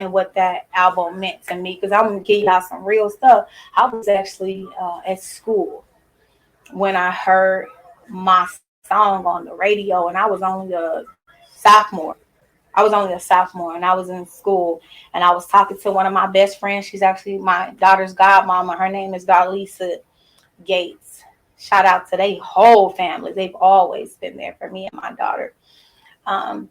and what that album meant to me. Because I'm gonna give y'all some real stuff. I was actually at school when I heard my song on the radio, and I was only a sophomore. I was only a sophomore, and I was in school, and I was talking to one of my best friends. She's actually my daughter's godmama. Her name is Darlisa Gates. Shout out to their whole family. They've always been there for me and my daughter. Um,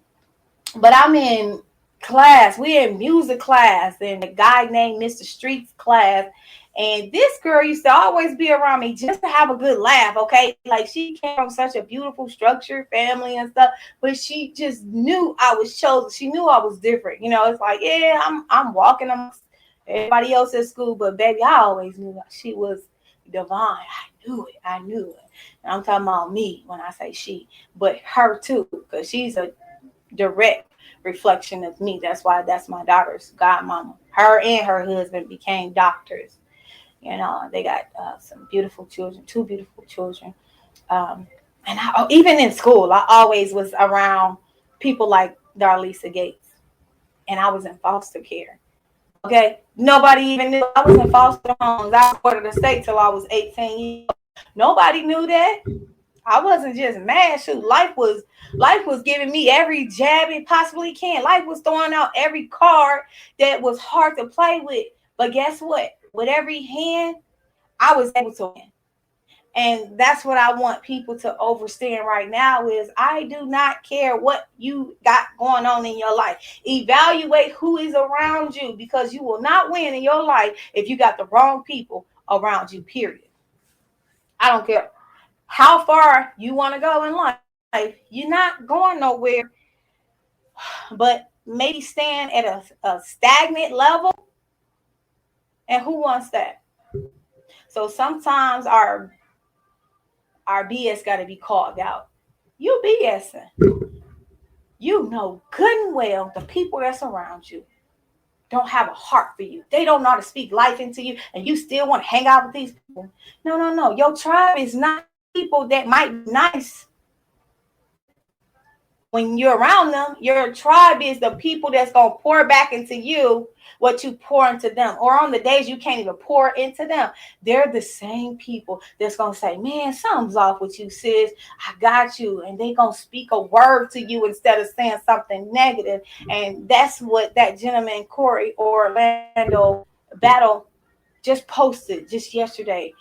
but I'm in class. We're in music class, and a guy named Mr. Streets class. And this girl used to always be around me just to have a good laugh, okay? Like, she came from such a beautiful structured family and stuff, but she just knew I was chosen. She knew I was different. It's like, yeah, I'm walking amongst everybody else at school, but baby, I always knew that she was divine. I knew it. I knew it. And I'm talking about me when I say she, but her too, because she's a direct reflection of me. That's my daughter's godmama. Her and her husband became doctors. They got some beautiful children, two beautiful children. And even in school, I always was around people like Darlisa Gates, and I was in foster care. Okay, nobody even knew I was in foster homes. I reported the state till I was 18 years old. Nobody knew that. I wasn't just mad. Shoot, life was giving me every jab it possibly can. Life was throwing out every card that was hard to play with. But guess what? With every hand, I was able to win. And that's what I want people to understand right now is I do not care what you got going on in your life. Evaluate who is around you, because you will not win in your life if you got the wrong people around you, period. I don't care how far you want to go in life. You're not going nowhere, but maybe stand at a stagnant level. And who wants that? So sometimes our BS got to be called out. You BSing. You know good and well the people that's around you don't have a heart for you. They don't know how to speak life into you, and you still want to hang out with these people. No, no, no. Your tribe is not people that might be nice when you're around them. Your tribe is the people that's going to pour back into you what you pour into them. Or on the days you can't even pour into them, they're the same people that's going to say, man, something's off with you, sis. I got you. And they going to speak a word to you instead of saying something negative. And that's what that gentleman, Corey Orlando Battle, just posted just yesterday.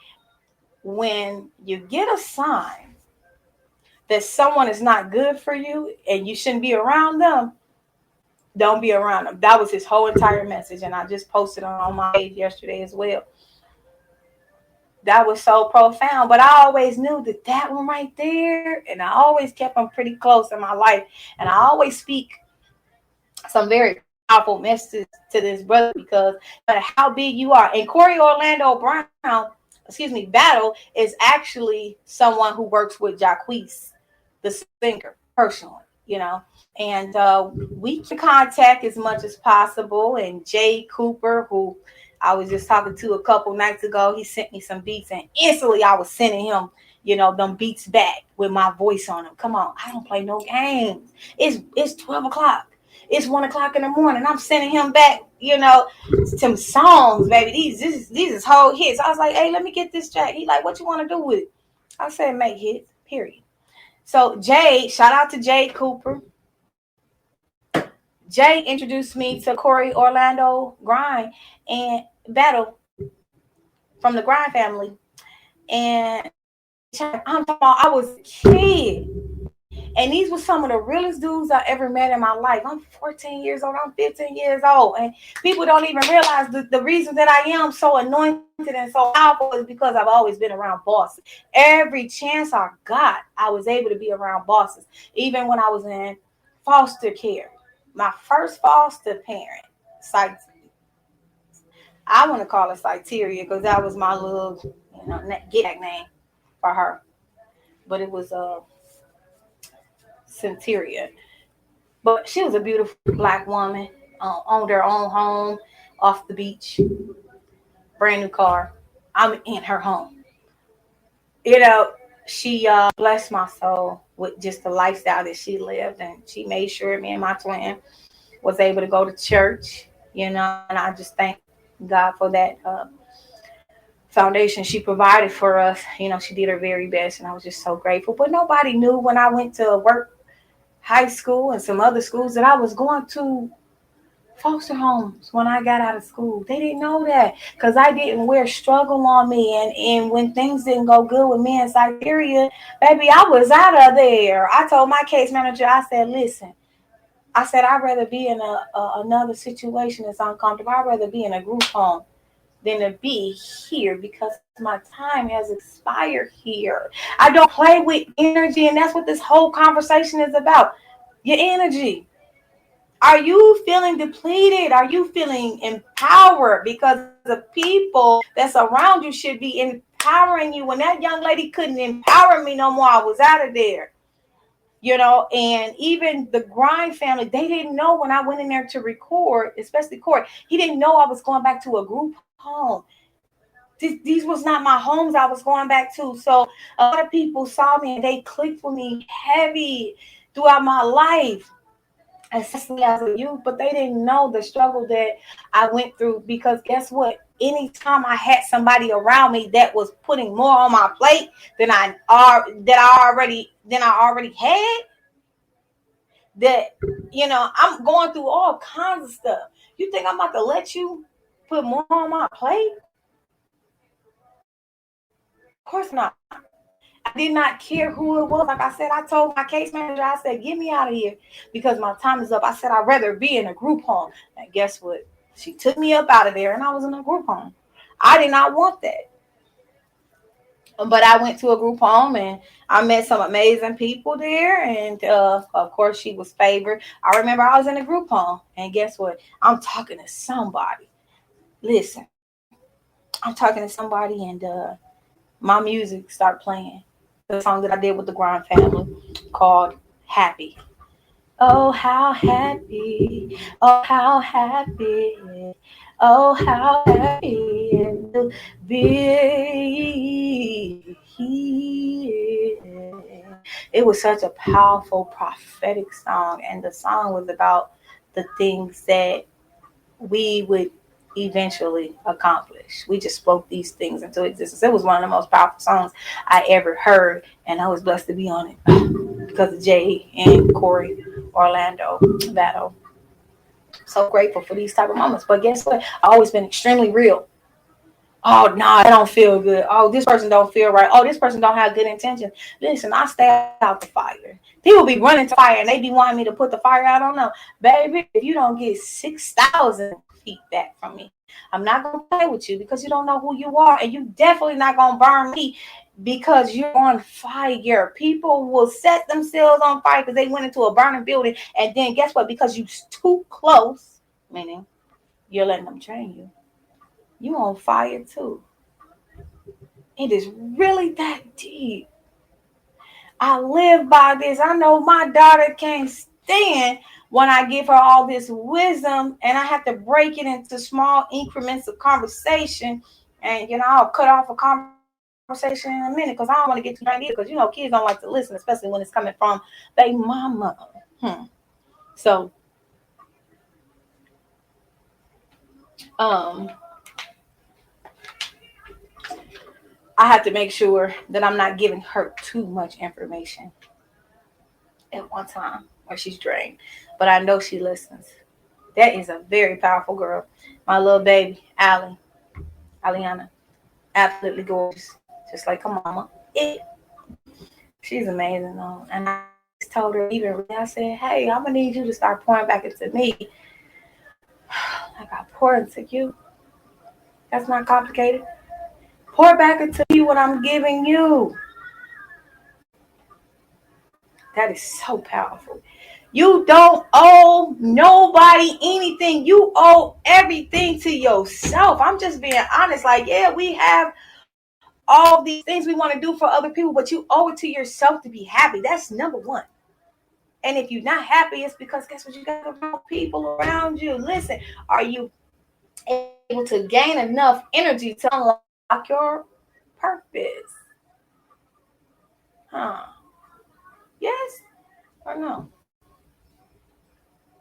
When you get a sign that someone is not good for you and you shouldn't be around them, don't be around them. That was his whole entire message, and I just posted on my page yesterday as well. That was so profound, but I always knew that one right there, and I always kept them pretty close in my life, and I always speak some very powerful messages to this brother, because no matter how big you are, and Corey Orlando Battle is actually someone who works with Jacquees, the singer, personally, and we can contact as much as possible. And Jay Cooper, who I was just talking to a couple nights ago, he sent me some beats, and instantly I was sending him, them beats back with my voice on them. Come on, I don't play no games. It's 12 o'clock. It's 1 o'clock in the morning. I'm sending him back, some songs, baby. These is whole hits. I was like, hey, let me get this track. He like, what you want to do with it? I said, make hits, period. So Jay, shout out to Jay Cooper. Jay introduced me to Corey Orlando Grind and Battle from the Grind family. And I'm talking about, I was a kid. And these were some of the realest dudes I ever met in my life. I'm 14 years old. I'm 15 years old. And people don't even realize the reason that I am so anointed and so powerful is because I've always been around bosses. Every chance I got, I was able to be around bosses. Even when I was in foster care. My first foster parent, I want to call it Cyteria, because that was my little, get name for her. But it was Centuria. But she was a beautiful black woman, owned her own home off the beach, brand new car. I'm in her home. She blessed my soul with just the lifestyle that she lived, and she made sure me and my twin was able to go to church. And I just thank God for that foundation she provided for us. She did her very best, and I was just so grateful. But nobody knew when I went to work, high school, and some other schools that I was going to foster homes when I got out of school. They didn't know that because I didn't wear struggle on me. And when things didn't go good with me in Siberia, baby, I was out of there. I told my case manager, I said, listen, I said, I'd rather be in another situation that's uncomfortable. I'd rather be in a group home than to be here because my time has expired here. I don't play with energy, and that's what this whole conversation is about. Your energy. Are you feeling depleted? Are you feeling empowered? Because the people that's around you should be empowering you. When that young lady couldn't empower me no more, I was out of there. And even the Grind family, they didn't know when I went in there to record, especially Court, he didn't know I was going back to a group home. These was not my homes I was going back to. So a lot of people saw me and they clicked with me heavy throughout my life, especially as a youth, but they didn't know the struggle that I went through. Because guess what? Anytime I had somebody around me that was putting more on my plate than I already had, that I'm going through all kinds of stuff. You think I'm about to let you put more on my plate? Of course not. I did not care who it was. Like I said, I told my case manager, I said, get me out of here because my time is up. I said, I'd rather be in a group home. And guess what? She took me up out of there and I was in a group home. I did not want that. But I went to a group home and I met some amazing people there. And of course, she was favored. I remember I was in a group home. And guess what? I'm talking to somebody. Listen, I'm talking to somebody, and my music started playing. The song that I did with the Grind family called Happy. Oh, how happy. Oh, how happy. Oh, how happy to be here. It was such a powerful prophetic song, and the song was about the things that we would eventually accomplish. We just spoke these things into existence. It was one of the most powerful songs I ever heard, and I was blessed to be on it because of Jay and Corey Orlando battle. So grateful for these type of moments. But guess what? I always been extremely real. Oh no, I don't feel good. Oh, this person don't feel right. Oh, this person don't have good intentions. Listen, I stay out the fire. People be running to fire and they be wanting me to put the fire out. I don't know, baby. If you don't get 6,000 feet back from me, I'm not gonna play with you because you don't know who you are, and you definitely not gonna burn me because you're on fire. People will set themselves on fire because they went into a burning building, and then guess what? Because you too close, meaning you're letting them train you. You on fire too. It is really that deep. I live by this. I know my daughter can't stand when I give her all this wisdom and I have to break it into small increments of conversation. And, I'll cut off a conversation in a minute because I don't want to get too drained either. Because, kids don't like to listen, especially when it's coming from their mama. So, um, I have to make sure that I'm not giving her too much information at one time or she's drained. But I know she listens. That is a very powerful girl. My little baby, Aliana, absolutely gorgeous. Just like her mama. She's amazing though. And I just told her, even I said, hey, I'm gonna need you to start pouring back into me. Like I pour into you. That's not complicated. Pour back into you what I'm giving you. That is so powerful. You don't owe nobody anything. You owe everything to yourself. I'm just being honest. Like, yeah, we have all these things we want to do for other people, but you owe it to yourself to be happy. That's number one. And if you're not happy, it's because guess what? You got the wrong people around you. Listen, are you able to gain enough energy to unlock your purpose? Huh? Yes or no?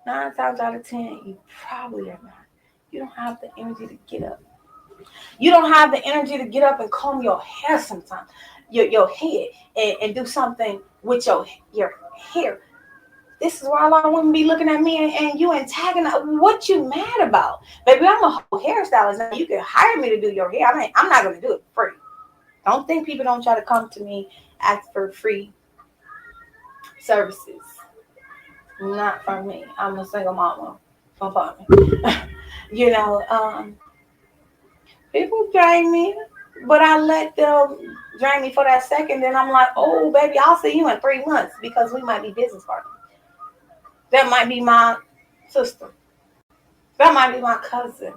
9 times out of 10, you probably are not. have the energy to get up. You don't have the energy to get up and comb your hair sometimes, your head, and do something with your hair. This is why a lot of women be looking at me and you antagonizing. What you mad about? Baby, I'm a whole hairstylist. Now you can hire me to do your hair. I mean, I'm not going to do it for free. Don't think people don't try to come to me, ask for free services. Not for me. I'm a single mama. Don't fuck me. You know, people drain me, but I let them drain me for that second. Then I'm like, oh, baby, I'll see you in 3 months because we might be business partners. That might be my sister. That might be my cousin.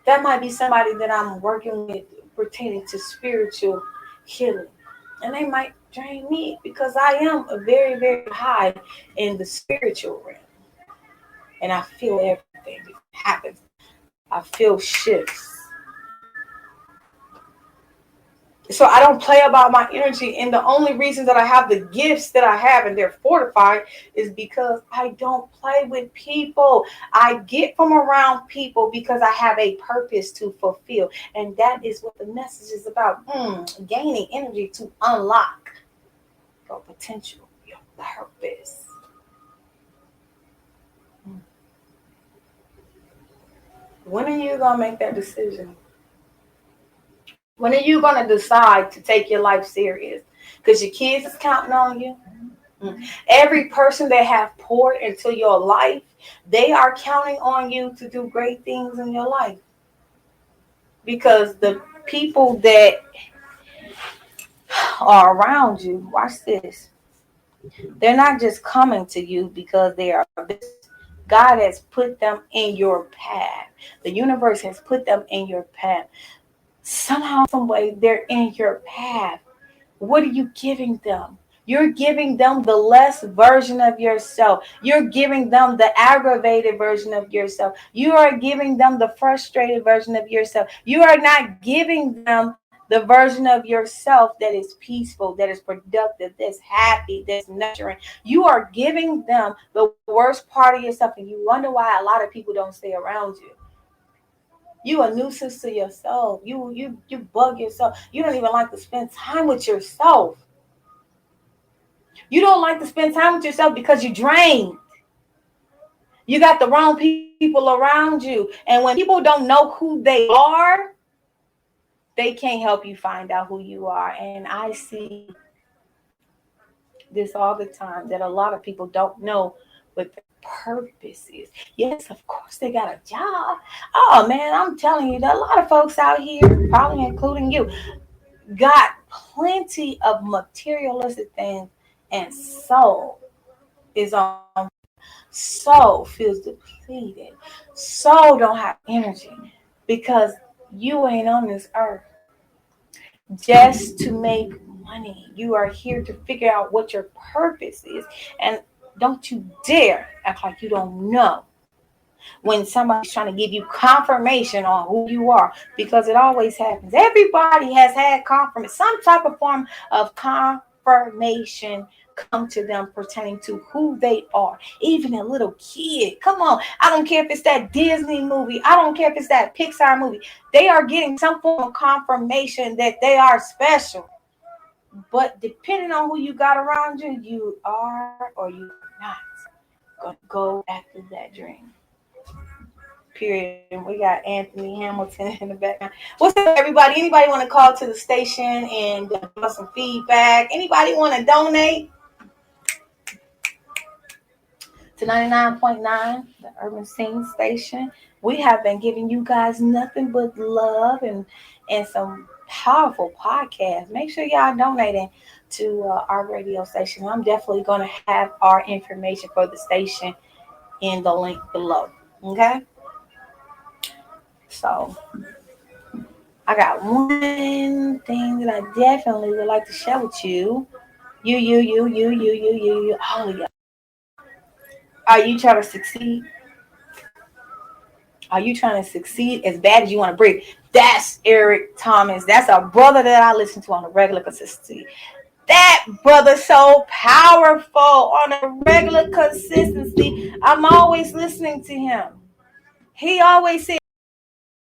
That might be somebody that I'm working with pertaining to spiritual healing. And they might drain me because I am a very, very high in the spiritual realm. And I feel everything that happens. I feel shifts. So I don't play about my energy. And the only reason that I have the gifts that I have and they're fortified is because I don't play with people. I get from around people because I have a purpose to fulfill. And that is what the message is about. Gaining energy to unlock your potential, your purpose. When are you going to make that decision? When are you going to decide to take your life serious? Because your kids is counting on you. Every person that have poured into your life, they are counting on you to do great things in your life. Because the people that are around you, watch this, they're not just coming to you because they are God has put them in your path. The universe has put them in your path. Somehow, some way, they're in your path. What are you giving them? You're giving them the less version of yourself. You're giving them the aggravated version of yourself. You are giving them the frustrated version of yourself. You are not giving them the version of yourself that is peaceful, that is productive, that's happy, that's nurturing. You are giving them the worst part of yourself, and you wonder why a lot of people don't stay around you. You a nuisance to yourself. You bug yourself. You don't even like to spend time with yourself. You don't like to spend time with yourself because you're drained. You got the wrong people around you. And when people don't know who they are, they can't help you find out who you are. And I see this all the time, that a lot of people don't know what their purpose is. Yes, of course they got a job. Oh man, I'm telling you, that a lot of folks out here, probably including you, got plenty of materialistic things, and soul is on. Soul feels depleted. Soul don't have energy because you ain't on this earth just to make money. You are here to figure out what your purpose is. And don't you dare act like you don't know when somebody's trying to give you confirmation on who you are, because it always happens. Everybody has had confirmation, some type of form of confirmation come to them pertaining to who they are. Even a little kid, come on, I don't care if it's that Disney movie, I don't care if it's that Pixar movie, they are getting some form of confirmation that they are special. But depending on who you got around you, you are or you are not going to go after that dream. Period. And we got Anthony Hamilton in the background. What's up, everybody? Anybody want to call to the station and give us some feedback? Anybody want to donate to 99.9, the Urban Scene Station? We have been giving you guys nothing but love and some powerful podcasts. Make sure y'all donating to our radio station. I'm definitely going to have our information for the station in the link below. Okay? So I got one thing that I definitely would like to share with you. You. All of y'all. Are you trying to succeed? Are you trying to succeed as bad as you want to breathe? That's Eric Thomas. That's a brother that I listen to on a regular consistency. That brother so powerful on a regular consistency. I'm always listening to him. He always said,